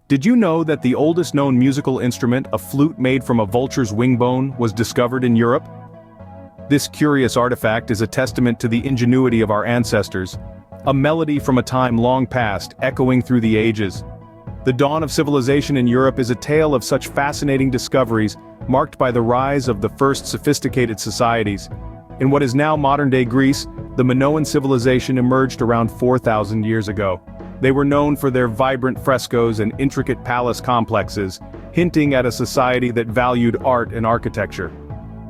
Did you know that the oldest known musical instrument, a flute made from a vulture's wing bone, was discovered in Europe? This curious artifact is a testament to the ingenuity of our ancestors, a melody from a time long past, echoing through the ages. The dawn of civilization in Europe is a tale of such fascinating discoveries, marked by the rise of the first sophisticated societies. In what is now modern-day Greece, the Minoan civilization emerged around 4,000 years ago. They were known for their vibrant frescoes and intricate palace complexes, hinting at a society that valued art and architecture.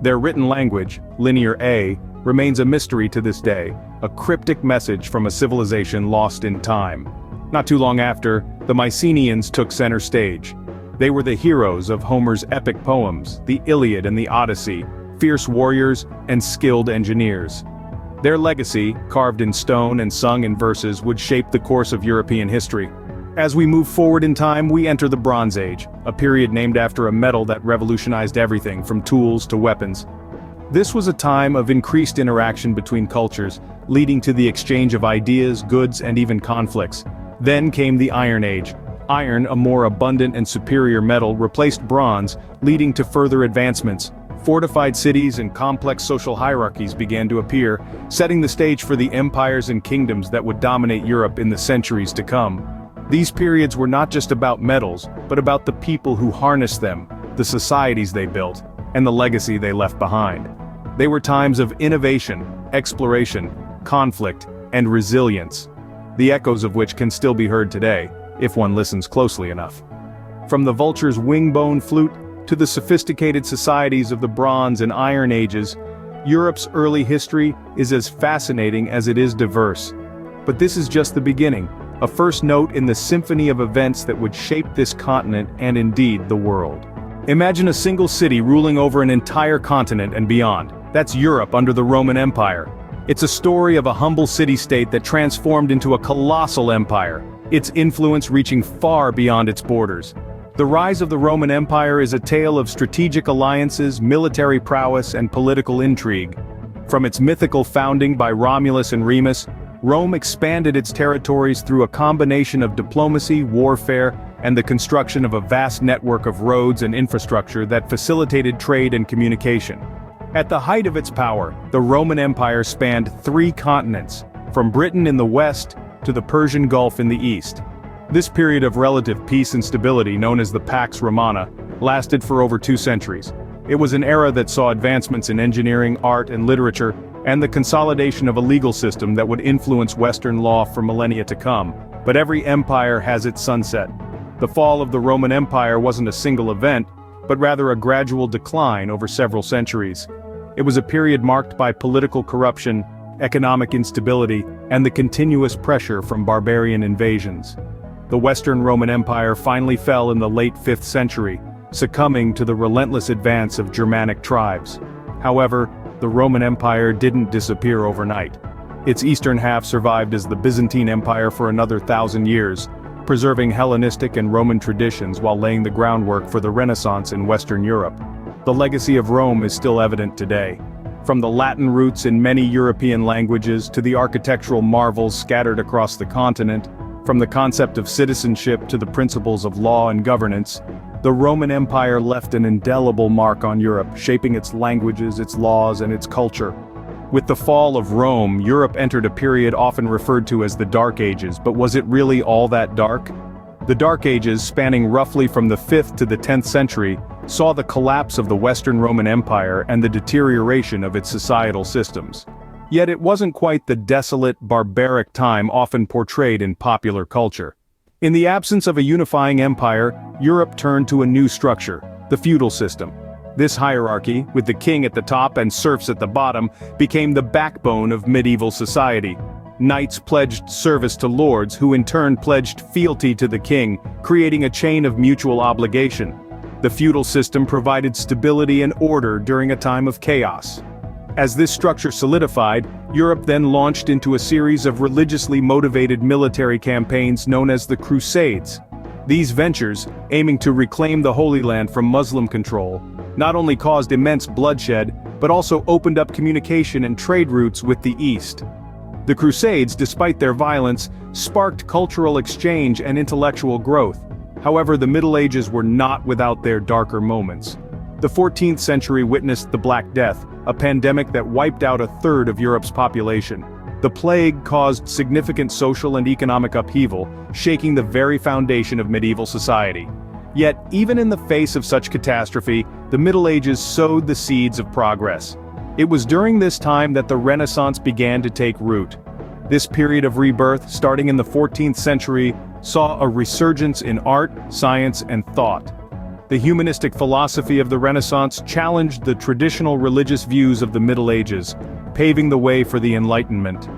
Their written language, Linear A, remains a mystery to this day, a cryptic message from a civilization lost in time. Not too long after, the Mycenaeans took center stage. They were the heroes of Homer's epic poems, the Iliad and the Odyssey, fierce warriors and skilled engineers. Their legacy, carved in stone and sung in verses, would shape the course of European history. As we move forward in time, we enter the Bronze Age, a period named after a metal that revolutionized everything from tools to weapons. This was a time of increased interaction between cultures, leading to the exchange of ideas, goods, and even conflicts. Then came the Iron Age. Iron, a more abundant and superior metal, replaced bronze, leading to further advancements. Fortified cities and complex social hierarchies began to appear, setting the stage for the empires and kingdoms that would dominate Europe in the centuries to come. These periods were not just about metals, but about the people who harnessed them, the societies they built, and the legacy they left behind. They were times of innovation, exploration, conflict, and resilience, the echoes of which can still be heard today, if one listens closely enough. From the vulture's wing-bone flute to the sophisticated societies of the Bronze and Iron Ages, Europe's early history is as fascinating as it is diverse. But this is just the beginning, a first note in the symphony of events that would shape this continent and indeed the world. Imagine a single city ruling over an entire continent and beyond. That's Europe under the Roman Empire. It's a story of a humble city-state that transformed into a colossal empire, its influence reaching far beyond its borders. The rise of the Roman Empire is a tale of strategic alliances, military prowess, and political intrigue. From its mythical founding by Romulus and Remus, Rome expanded its territories through a combination of diplomacy, warfare, and the construction of a vast network of roads and infrastructure that facilitated trade and communication. At the height of its power, the Roman Empire spanned 3 continents, from Britain in the west to the Persian Gulf in the east. This period of relative peace and stability, known as the Pax Romana, lasted for over 2 centuries. It was an era that saw advancements in engineering, art, and literature, and the consolidation of a legal system that would influence Western law for millennia to come. But every empire has its sunset. The fall of the Roman Empire wasn't a single event, but rather a gradual decline over several centuries. It was a period marked by political corruption, economic instability, and the continuous pressure from barbarian invasions. The Western Roman Empire finally fell in the late 5th century, succumbing to the relentless advance of Germanic tribes. However, the Roman Empire didn't disappear overnight. Its eastern half survived as the Byzantine Empire for another 1,000 years, preserving Hellenistic and Roman traditions while laying the groundwork for the Renaissance in Western Europe. The legacy of Rome is still evident today. From the Latin roots in many European languages to the architectural marvels scattered across the continent, from the concept of citizenship to the principles of law and governance, the Roman Empire left an indelible mark on Europe, shaping its languages, its laws, and its culture. With the fall of Rome, Europe entered a period often referred to as the Dark Ages, but was it really all that dark? The Dark Ages, spanning roughly from the 5th to the 10th century, saw the collapse of the Western Roman Empire and the deterioration of its societal systems. Yet it wasn't quite the desolate, barbaric time often portrayed in popular culture. In the absence of a unifying empire, Europe turned to a new structure, the feudal system. This hierarchy, with the king at the top and serfs at the bottom, became the backbone of medieval society. Knights pledged service to lords who in turn pledged fealty to the king, creating a chain of mutual obligation. The feudal system provided stability and order during a time of chaos. As this structure solidified, Europe then launched into a series of religiously motivated military campaigns known as the Crusades. These ventures, aiming to reclaim the Holy Land from Muslim control, not only caused immense bloodshed, but also opened up communication and trade routes with the East. The Crusades, despite their violence, sparked cultural exchange and intellectual growth. However, the Middle Ages were not without their darker moments. The 14th century witnessed the Black Death, a pandemic that wiped out a third of Europe's population. The plague caused significant social and economic upheaval, shaking the very foundation of medieval society. Yet, even in the face of such catastrophe, the Middle Ages sowed the seeds of progress. It was during this time that the Renaissance began to take root. This period of rebirth, starting in the 14th century, saw a resurgence in art, science, and thought. The humanistic philosophy of the Renaissance challenged the traditional religious views of the Middle Ages, paving the way for the Enlightenment.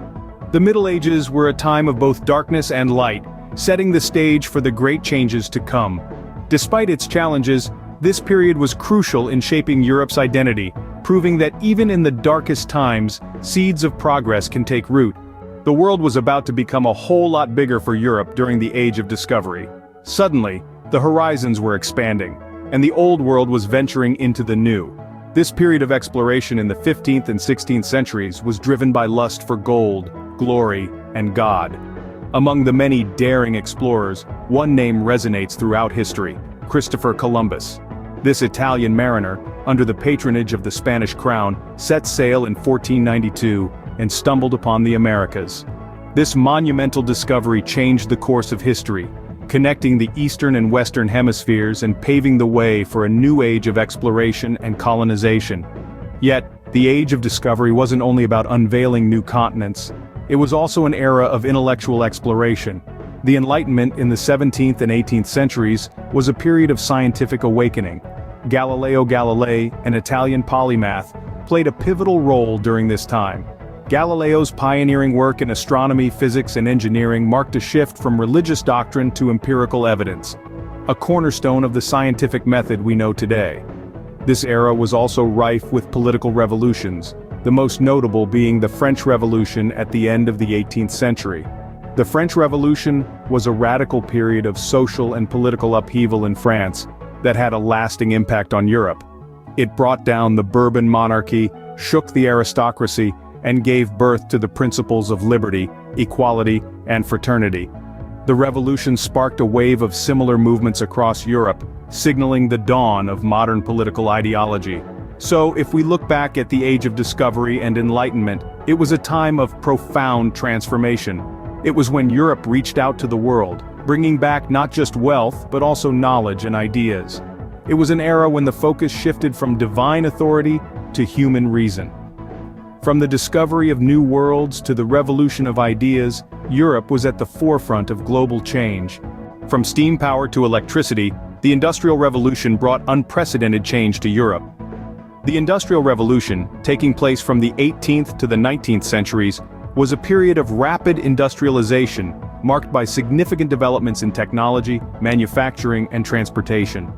The Middle Ages were a time of both darkness and light, setting the stage for the great changes to come. Despite its challenges, this period was crucial in shaping Europe's identity, proving that even in the darkest times, seeds of progress can take root. The world was about to become a whole lot bigger for Europe during the Age of Discovery. Suddenly, the horizons were expanding, and the old world was venturing into the new. This period of exploration in the 15th and 16th centuries was driven by lust for gold, glory, and God. Among the many daring explorers, one name resonates throughout history: Christopher Columbus. This Italian mariner, under the patronage of the Spanish crown, set sail in 1492 and stumbled upon the Americas. This monumental discovery changed the course of history, connecting the eastern and western hemispheres and paving the way for a new age of exploration and colonization. Yet, the Age of Discovery wasn't only about unveiling new continents. It was also an era of intellectual exploration. The Enlightenment in the 17th and 18th centuries was a period of scientific awakening. Galileo Galilei, an Italian polymath, played a pivotal role during this time. Galileo's pioneering work in astronomy, physics, and engineering marked a shift from religious doctrine to empirical evidence, a cornerstone of the scientific method we know today. This era was also rife with political revolutions, the most notable being the French Revolution at the end of the 18th century. The French Revolution was a radical period of social and political upheaval in France that had a lasting impact on Europe. It brought down the Bourbon monarchy, shook the aristocracy, and gave birth to the principles of liberty, equality, and fraternity. The revolution sparked a wave of similar movements across Europe, signaling the dawn of modern political ideology. So, if we look back at the Age of Discovery and Enlightenment, it was a time of profound transformation. It was when Europe reached out to the world, bringing back not just wealth, but also knowledge and ideas. It was an era when the focus shifted from divine authority to human reason. From the discovery of new worlds to the revolution of ideas, Europe was at the forefront of global change. From steam power to electricity, the Industrial Revolution brought unprecedented change to Europe. The Industrial Revolution, taking place from the 18th to the 19th centuries, was a period of rapid industrialization, marked by significant developments in technology, manufacturing, and transportation.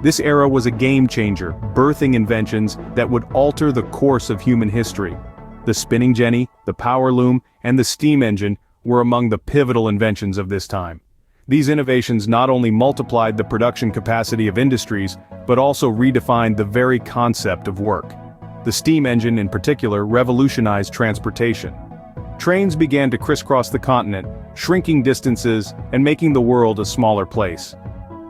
This era was a game-changer, birthing inventions that would alter the course of human history. The spinning jenny, the power loom, and the steam engine were among the pivotal inventions of this time. These innovations not only multiplied the production capacity of industries, but also redefined the very concept of work. The steam engine in particular revolutionized transportation. Trains began to crisscross the continent, shrinking distances and making the world a smaller place.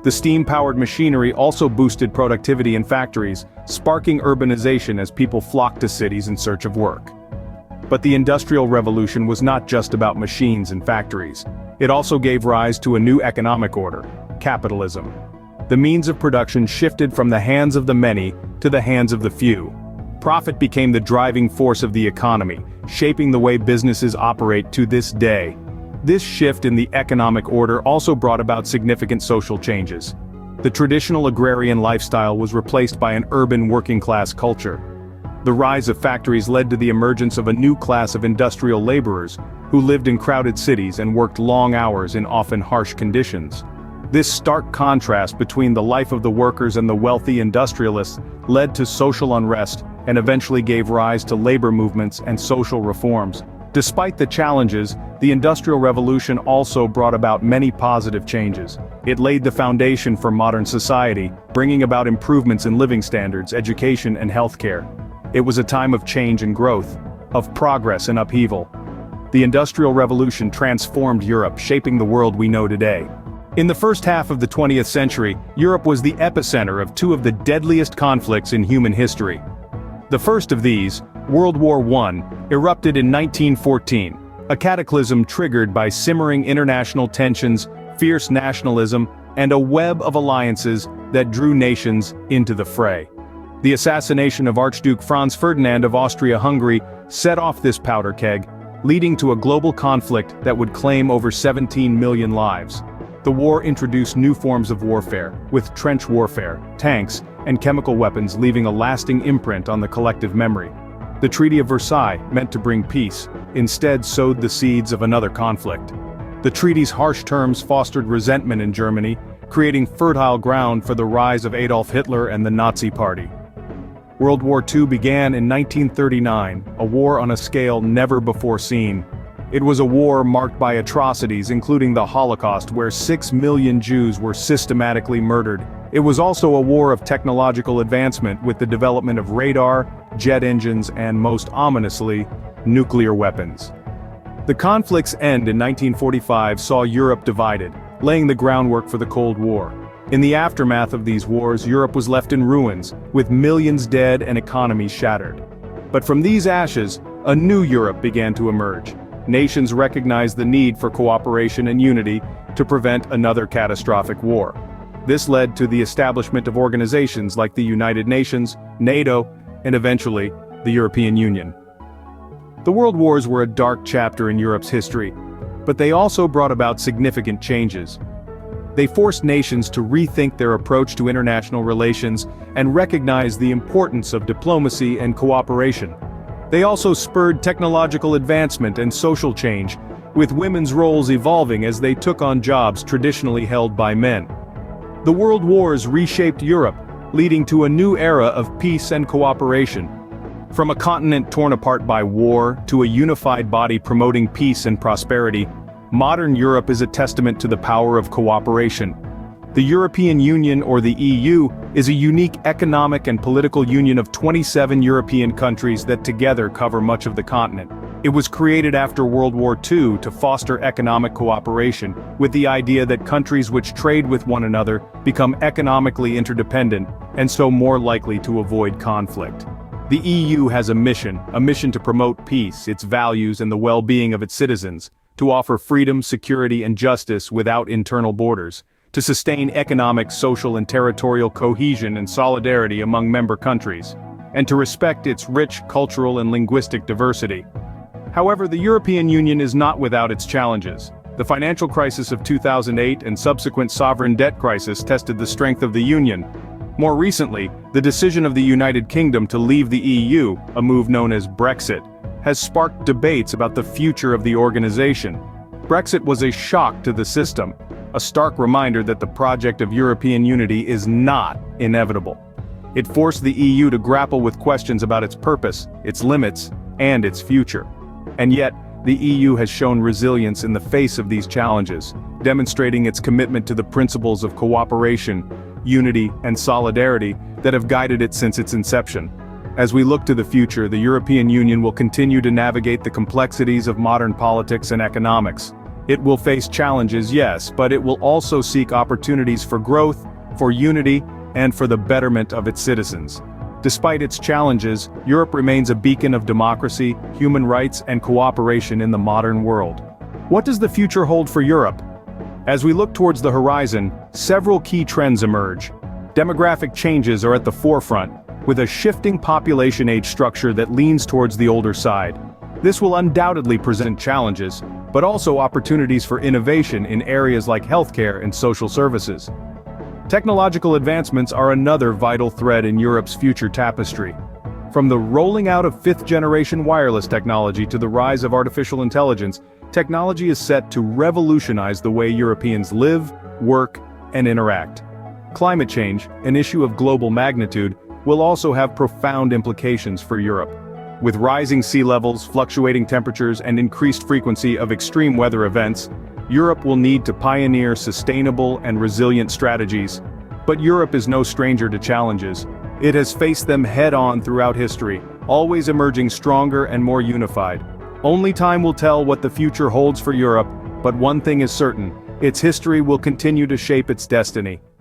The steam-powered machinery also boosted productivity in factories, sparking urbanization as people flocked to cities in search of work. But the Industrial Revolution was not just about machines and factories. It also gave rise to a new economic order: capitalism. The means of production shifted from the hands of the many to the hands of the few. Profit became the driving force of the economy, shaping the way businesses operate to this day. This shift in the economic order also brought about significant social changes. The traditional agrarian lifestyle was replaced by an urban working-class culture. The rise of factories led to the emergence of a new class of industrial laborers, who lived in crowded cities and worked long hours in often harsh conditions. This stark contrast between the life of the workers and the wealthy industrialists led to social unrest and eventually gave rise to labor movements and social reforms. Despite the challenges, the Industrial Revolution also brought about many positive changes. It laid the foundation for modern society, bringing about improvements in living standards, education, and healthcare. It was a time of change and growth, of progress and upheaval. The Industrial Revolution transformed Europe, shaping the world we know today. In the first half of the 20th century, Europe was the epicenter of two of the deadliest conflicts in human history. The first of these, World War I, erupted in 1914, a cataclysm triggered by simmering international tensions, fierce nationalism, and a web of alliances that drew nations into the fray. The assassination of Archduke Franz Ferdinand of Austria-Hungary set off this powder keg, leading to a global conflict that would claim over 17 million lives. The war introduced new forms of warfare, with trench warfare, tanks, and chemical weapons leaving a lasting imprint on the collective memory. The Treaty of Versailles, meant to bring peace, instead sowed the seeds of another conflict. The treaty's harsh terms fostered resentment in Germany, creating fertile ground for the rise of Adolf Hitler and the Nazi Party. World War II began in 1939, a war on a scale never before seen. It was a war marked by atrocities including the Holocaust, where 6 million Jews were systematically murdered. It was also a war of technological advancement with the development of radar, jet engines, and most ominously, nuclear weapons. The conflict's end in 1945 saw Europe divided, laying the groundwork for the Cold War. In the aftermath of these wars, Europe was left in ruins, with millions dead and economies shattered. But from these ashes, a new Europe began to emerge. Nations recognized the need for cooperation and unity to prevent another catastrophic war. This led to the establishment of organizations like the United Nations, NATO, and eventually, the European Union. The World Wars were a dark chapter in Europe's history, but they also brought about significant changes. They forced nations to rethink their approach to international relations and recognize the importance of diplomacy and cooperation. They also spurred technological advancement and social change, with women's roles evolving as they took on jobs traditionally held by men. The World Wars reshaped Europe, leading to a new era of peace and cooperation. From a continent torn apart by war to a unified body promoting peace and prosperity, modern Europe is a testament to the power of cooperation. The European Union, or the EU, is a unique economic and political union of 27 European countries that together cover much of the continent. It was created after World War II to foster economic cooperation, with the idea that countries which trade with one another become economically interdependent, and so more likely to avoid conflict. The EU has a mission to promote peace, its values, and the well-being of its citizens, to offer freedom, security, and justice without internal borders, to sustain economic, social, and territorial cohesion and solidarity among member countries, and to respect its rich cultural and linguistic diversity. However, the European Union is not without its challenges. The financial crisis of 2008 and subsequent sovereign debt crisis tested the strength of the Union. More recently, the decision of the United Kingdom to leave the EU, a move known as Brexit, has sparked debates about the future of the organization. Brexit was a shock to the system, a stark reminder that the project of European unity is not inevitable. It forced the EU to grapple with questions about its purpose, its limits, and its future. And yet, the EU has shown resilience in the face of these challenges, demonstrating its commitment to the principles of cooperation, unity, and solidarity that have guided it since its inception. As we look to the future, the European Union will continue to navigate the complexities of modern politics and economics. It will face challenges, yes, but it will also seek opportunities for growth, for unity, and for the betterment of its citizens. Despite its challenges, Europe remains a beacon of democracy, human rights, and cooperation in the modern world. What does the future hold for Europe? As we look towards the horizon, several key trends emerge. Demographic changes are at the forefront, with a shifting population age structure that leans towards the older side. This will undoubtedly present challenges, but also opportunities for innovation in areas like healthcare and social services. Technological advancements are another vital thread in Europe's future tapestry. From the rolling out of fifth-generation wireless technology to the rise of artificial intelligence, technology is set to revolutionize the way Europeans live, work, and interact. Climate change, an issue of global magnitude, will also have profound implications for Europe. With rising sea levels, fluctuating temperatures, and increased frequency of extreme weather events, Europe will need to pioneer sustainable and resilient strategies. But Europe is no stranger to challenges. It has faced them head-on throughout history, always emerging stronger and more unified. Only time will tell what the future holds for Europe, but one thing is certain: Its history will continue to shape its destiny.